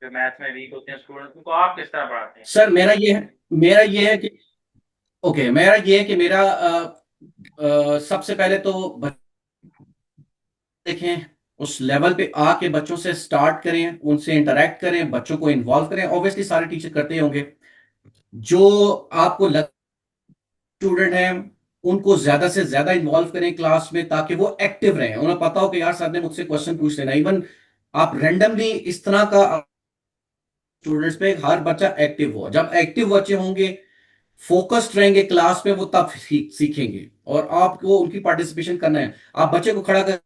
जो मैथ में वीक होते हैं स्टूडेंट, उनको आप किस तरह पढ़ाते हैं? सर मेरा ये है कि ओके, मेरा ये है कि मेरा सबसे पहले तो देखें, उस लेवल पे आके बच्चों से स्टार्ट करें, उनसे इंटरेक्ट करें, बच्चों को इन्वॉल्व करें। ऑब्वियसली सारे टीचर करते ही होंगे। जो आपको लग स्टूडेंट हैं उनको ज्यादा से ज्यादा इन्वॉल्व करें क्लास में, ताकि वो एक्टिव रहें, उन्हें पता हो कि यार सर ने मुझसे क्वेश्चन पूछ लेना। इवन आप रैंडमली इस तरह का स्टूडेंट्स पे, हर बच्चा एक्टिव हो, जब एक्टिव बच्चे होंगे, फोकस्ड रहेंगे क्लास में, वो तब सीखेंगे। और आपको उनकी पार्टिसिपेशन करना है। आप बच्चे को खड़ा कर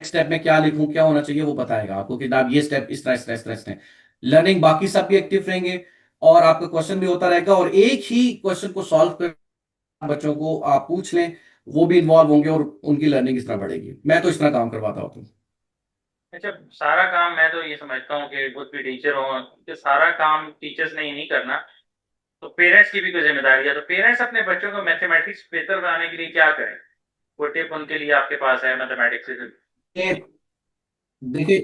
स्टेप में क्या लिखूं, क्या होना चाहिए, वो बताएगा आपको कि आप ये स्टेप इस तरह इस तरह इस तरह इस तरह। लर्निंग बाकी सब भी एक्टिव रहेंगे और आपका क्वेश्चन भी होता रहेगा, और एक ही क्वेश्चन को सॉल्व कर बच्चों को आप पूछ लें, वो भी इन्वॉल्व होंगे और उनकी लर्निंग इस तरह बढ़ेगी। मैं तो इस तरह काम करवाता हूँ। अच्छा, सारा काम मैं तो ये समझता हूँ कि खुद भी टीचर हो कि सारा काम टीचर्स ने ही नहीं करना, तो पेरेंट्स की भी कोई जिम्मेदारी है। तो पेरेंट्स अपने बच्चों को मैथमेटिक्स बेहतर बनाने के लिए क्या करें? कोई टिप उनके लिए आपके पास है मैथमेटिक्स से? देखिए,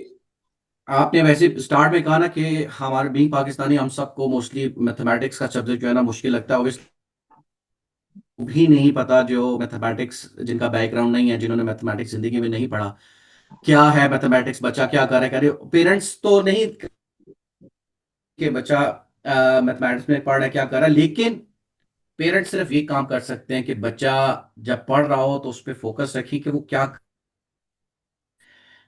आपने वैसे स्टार्ट में कहा ना कि हमारे बीइंग पाकिस्तानी हम सबको मोस्टली मैथमेटिक्स का सब्जेक्ट जो है ना मुश्किल लगता है। ऑब्वियसली भी नहीं पता जो मैथमेटिक्स, जिनका बैकग्राउंड नहीं है, जिन्होंने मैथमेटिक्स जिंदगी में नहीं पढ़ा, क्या है मैथमेटिक्स, बच्चा क्या करे पेरेंट्स तो नहीं कि बच्चा मैथमेटिक्स में पढ़ रहा है क्या कर रहा है, लेकिन पेरेंट्स सिर्फ ये काम कर सकते हैं कि बच्चा जब पढ़ रहा हो तो उस पर फोकस रखिए कि वो क्या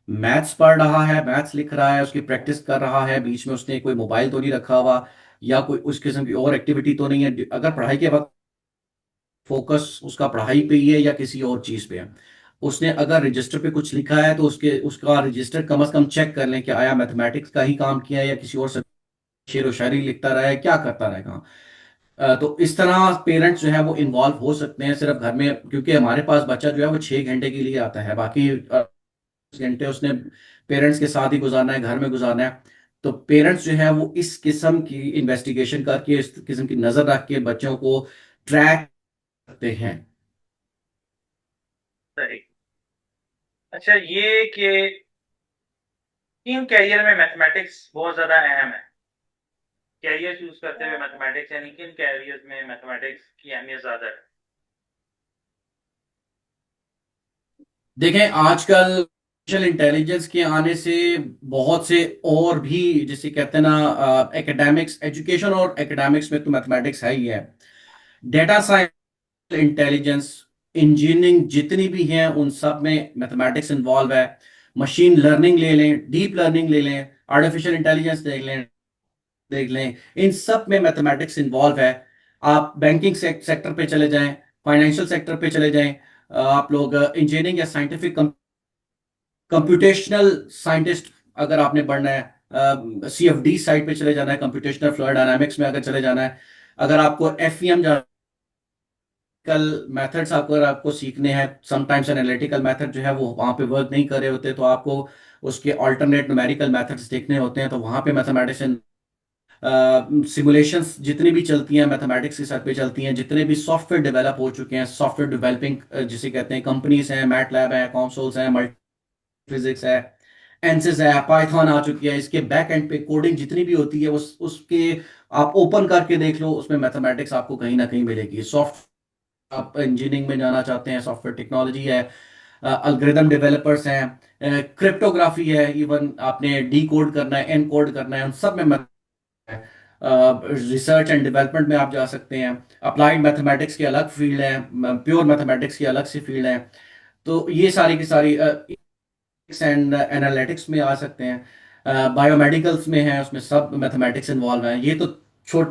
मैथ्स पढ़ रहा है, मैथ्स लिख रहा है, उसकी प्रैक्टिस कर रहा है, बीच में उसने कोई मोबाइल तो नहीं रखा हुआ या कोई उस किस्म की और एक्टिविटी तो नहीं है। अगर पढ़ाई के वक्त फोकस उसका पढ़ाई पे ही है या किसी और चीज पे है, उसने अगर रजिस्टर पे कुछ लिखा है तो उसके उसका रजिस्टर कम से कम चेक कर लें कि आया मैथमेटिक्स का ही काम किया है या किसी और से शेर व शायरी लिखता रहा है, क्या करता रहेगा। तो इस तरह पेरेंट्स जो है वो इन्वॉल्व हो सकते हैं सिर्फ घर में, क्योंकि हमारे पास बच्चा जो है वो 6 घंटे के लिए आता है, बाकी 10 घंटे उसने पेरेंट्स के साथ ही गुजारना है, घर में गुजारना है। तो पेरेंट्स जो है वो इस किस्म की इन्वेस्टिगेशन करके, इस किस्म की नजर रख के बच्चों को ट्रैक करते हैं। सही। अच्छा, ये कि किन कैरियर में मैथमेटिक्स बहुत ज्यादा अहम है? कैरियर चूज करते हुए मैथमेटिक्स, यानी किन कैरियर में मैथमेटिक्स की अहमियत ज्यादा है? देखें, आजकल आर्टिफिशियल इंटेलिजेंस के आने से बहुत से और भी, जिसे कहते हैं ना, एकेडमिक्स, एजुकेशन और एकेडमिक्स में तो मैथमेटिक्स है ही है। डेटा साइंस, इंटेलिजेंस, इंजीनियरिंग जितनी भी हैं उन सब में मैथमेटिक्स इन्वॉल्व है। मशीन लर्निंग ले लें, डीप लर्निंग ले लें, आर्टिफिशियल इंटेलिजेंस देख लें, इन सब में मैथमेटिक्स इन्वॉल्व है। आप बैंकिंग सेक्टर पे चले जाएं, फाइनेंशियल सेक्टर पे चले जाएं, आप लोग इंजीनियरिंग या साइंटिफिक कंप्यूटेशनल साइंटिस्ट अगर आपने बढ़ना है, CFD साइड पे चले जाना है, कंप्यूटेशनल फ्लूइड डायनामिक्स में अगर चले जाना है, अगर आपको FEM कल मेथड्स अगर आपको सीखने हैं, समटाइम्स एनालिटिकल मेथड जो है वो वहां पे वर्क नहीं कर रहे होते, तो आपको उसके अल्टरनेट न्यूमेरिकल मेथड्स देखने होते हैं, तो वहां पे मैथमेटिक्स, सिमुलेशंस जितनी भी चलती हैं मैथमेटिक्स के साथ पे चलती हैं। जितने भी सॉफ्टवेयर डेवलप हो चुके हैं, सॉफ्टवेयर डेवलपिंग जिसे कहते हैं, कंपनीज हैं, मैटलैब है, कॉन्सोल्स हैं, फिजिक्स है, एनसिस है, पाइथन आ चुकी है, इसके बैक एंड पे कोडिंग जितनी भी होती है उसके आप ओपन करके देख लो, उसमें मैथमेटिक्स आपको कहीं ना कहीं मिलेगी। सॉफ्ट आप इंजीनियरिंग में जाना चाहते हैं, सॉफ्टवेयर टेक्नोलॉजी है, अल्गोरिदम डेवलपर्स हैं, क्रिप्टोग्राफी है, इवन आपने डी कोड करना है, एन कोड करना है, उन सब में रिसर्च एंड डेवलपमेंट में आप जा सकते हैं। अप्लाइड मैथमेटिक्स की अलग फील्ड है, प्योर मैथमेटिक्स की अलग सी फील्ड है। तो ये सारी की सारी एंड एनालिटिक्स में आ सकते हैं, बायोमेडिकल्स में है, उसमें सब मैथमेटिक्स इन्वॉल्व है। ये तो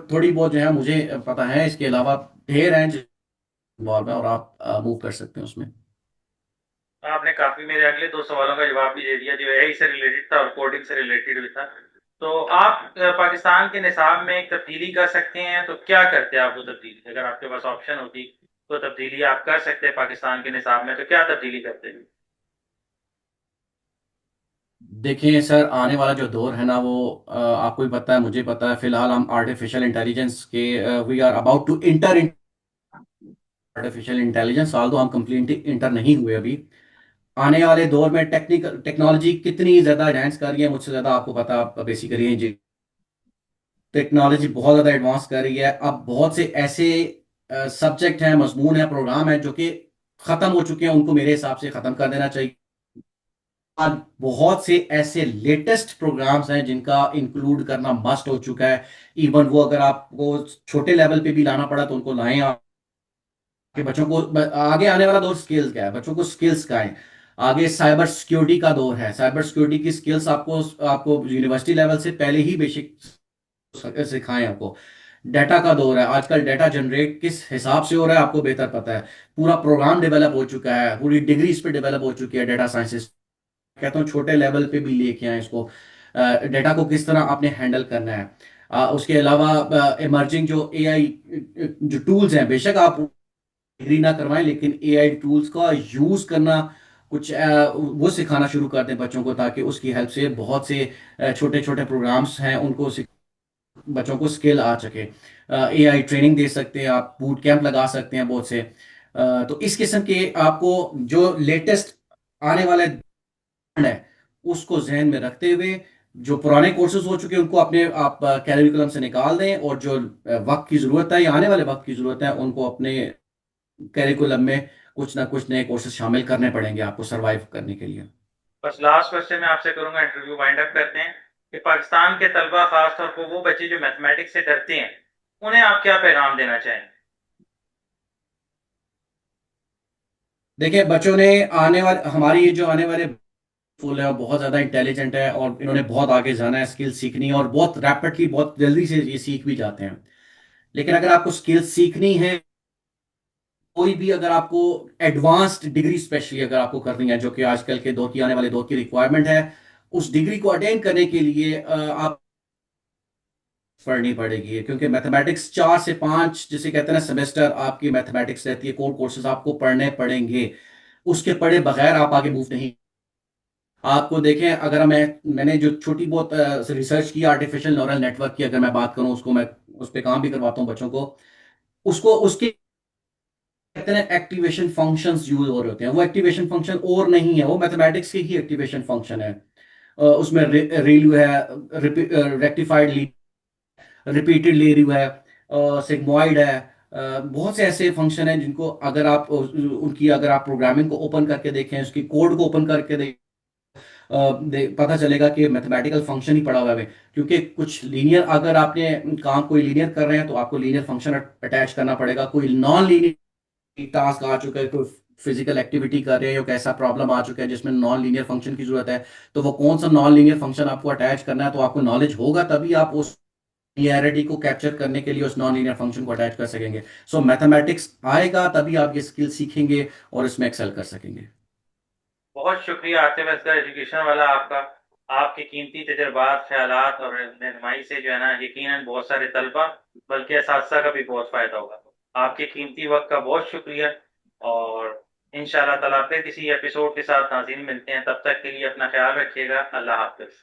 थोड़ी बहुत जो है मुझे पता है, इसके अलावा ढेर हैं जो इन्वॉल्व है और आप मूव कर सकते हैं उसमें। आपने काफी मेरे अगले दो सवालों का जवाब भी दे दिया, जो एआई से रिलेटेड था और कोडिंग से रिलेटेड भी था। तो आप पाकिस्तान के निसाब में एक तब्दीली कर सकते हैं, तो क्या करते हैं आप वो तब्दीली? अगर आपके पास ऑप्शन होती तो तब्दीली आप कर सकते हैं पाकिस्तान के निसाब में, तो क्या तब्दीली करते हैं? देखिए सर, आने वाला जो दौर है ना वो आपको भी पता है, मुझे पता है, फिलहाल हम आर्टिफिशियल इंटेलिजेंस के we are about to enter in artificial intelligence, साल तो हम कंप्लीटली इंटर नहीं हुए अभी। आने वाले दौर में टेक्निकल टेक्नोलॉजी कितनी ज्यादा एडवांस कर रही है, मुझसे ज्यादा आपको पता, बेसिकली जी टेक्नोलॉजी बहुत ज्यादा एडवांस कर रही है। अब बहुत से ऐसे सब्जेक्ट हैं, मजमून है, प्रोग्राम है जो कि खत्म हो चुके हैं, उनको मेरे हिसाब से खत्म कर देना चाहिए। आज बहुत से ऐसे लेटेस्ट प्रोग्राम्स हैं जिनका इंक्लूड करना मस्ट हो चुका है। इवन वो अगर आपको छोटे लेवल पे भी लाना पड़ा तो उनको लाएं आप, कि बच्चों को आगे आने वाला दौर स्किल्स का है, बच्चों को स्किल्स का है। आगे साइबर सिक्योरिटी का दौर है, साइबर सिक्योरिटी की स्किल्स आपको आपको यूनिवर्सिटी लेवल से पहले ही बेसिक सिखाएं आपको। डाटा का दौर है, आजकल डाटा जनरेट किस हिसाब से हो रहा है आपको बेहतर पता है। पूरा प्रोग्राम डेवलप हो चुका है, पूरी डिग्री इस पे डेवलप हो चुकी है, डाटा साइंसेस। कहता हूँ छोटे लेवल पे भी लेके आए इसको, डेटा को किस तरह आपने हैंडल करना है। उसके अलावा इमर्जिंग जो AI जो टूल्स हैं, बेशक आप डिग्री ना करवाएं लेकिन AI टूल्स का यूज करना कुछ वो सिखाना शुरू कर दें बच्चों को, ताकि उसकी हेल्प से बहुत से छोटे छोटे प्रोग्राम्स हैं उनको बच्चों को स्किल आ सके। AI ट्रेनिंग दे सकते हैं आप, बूट कैंप लगा सकते हैं बहुत से। तो इस किस्म के आपको जो लेटेस्ट आने वाले है उसको जहन में रखते हुए, जो पुराने कोर्सेज हो चुके हैं उनको अपने आप कैरिकुलम से निकाल दें, और जो वक्त की जरूरत है या आने वाले वक्त की जरूरत है उनको अपने कैरिकुलम में कुछ ना कुछ नए कोर्सेज शामिल करने पड़ेंगे आपको सरवाइव करने के लिए। बस लास्ट क्वेश्चन मैं आपसे करूंगा, इंटरव्यू वाइंड अप करते हैं, कि पाकिस्तान के तलबा, खासतौर पर वो बच्चे जो मैथमेटिक्स से डरते हैं, उन्हें आप क्या पैगाम देना चाहेंगे? देखिए बच्चों ने आने वाले, हमारी ये जो आने वाले फुल है और बहुत ज़्यादा इंटेलिजेंट है और इन्होंने बहुत आगे जाना है, स्किल सीखनी है और बहुत रैपिडली बहुत जल्दी से ये सीख भी जाते हैं। लेकिन अगर आपको स्किल सीखनी है, कोई भी अगर आपको एडवांस्ड डिग्री स्पेशली अगर आपको करनी है, जो कि आजकल के दौर की, आने वाले दौर की रिक्वायरमेंट है, उस डिग्री को अटेन करने के लिए आप पढ़नी पड़ेगी, क्योंकि मैथमेटिक्स 4 से 5 जिसे कहते हैं ना सेमेस्टर आपकी मैथमेटिक्स रहती है, कोर कोर्सेज आपको पढ़ने पड़ेंगे। उसके पढ़े बगैर आप आगे मूव नहीं। आपको देखें, अगर मैंने जो छोटी बहुत रिसर्च की आर्टिफिशियल न्यूरल नेटवर्क की, अगर मैं बात करूं, उसको मैं उस पर काम भी करवाता हूं बच्चों को। उसको उसके कहते हैं एक्टिवेशन फंक्शंस यूज हो रहे होते हैं। वो एक्टिवेशन फंक्शन और नहीं है, वो मैथमेटिक्स के ही एक्टिवेशन फंक्शन है। उसमें रेलू है, रेक्टिफाइड, रिपीटेड रेलू है, सिग्मॉइड है। बहुत से ऐसे फंक्शन हैं जिनको अगर आप उनकी अगर आप प्रोग्रामिंग को ओपन करके देखें, उसकी कोड को ओपन करके देखें, पता चलेगा कि मैथमेटिकल फंक्शन ही पड़ा हुआ है। क्योंकि कुछ लीनियर, अगर आपने काम कोई लीनियर कर रहे हैं तो आपको लीनियर फंक्शन अटैच करना पड़ेगा। कोई नॉन लीनियर टास्क आ चुका है, कोई फिजिकल एक्टिविटी कर रहे हैं, या कैसा प्रॉब्लम आ चुका है जिसमें नॉन लीनियर फंक्शन की जरूरत है, तो वो कौन सा नॉन लीनियर फंक्शन आपको अटैच करना है, तो आपको नॉलेज होगा तभी आप उस लीनियरिटी को कैप्चर करने के लिए उस नॉन लीनियर फंक्शन को अटैच कर सकेंगे। सो मैथमेटिक्स आएगा तभी आप ये स्किल सीखेंगे और इसमें एक्सेल कर सकेंगे। बहुत शुक्रिया आतिफ असगर एजुकेशन वाला आपका। आपके कीमती तजर्बात, ख्यालात और रहनुमाई से जो है ना, यकीनन बहुत सारे तलबा बल्कि असातिज़ा का भी बहुत फ़ायदा होगा। आपके कीमती वक्त का बहुत शुक्रिया। और इंशाल्लाह ताला फिर किसी एपिसोड के साथ नाज़रीन मिलते हैं। तब तक के लिए अपना ख्याल रखिएगा। अल्लाह हाफ़िज़।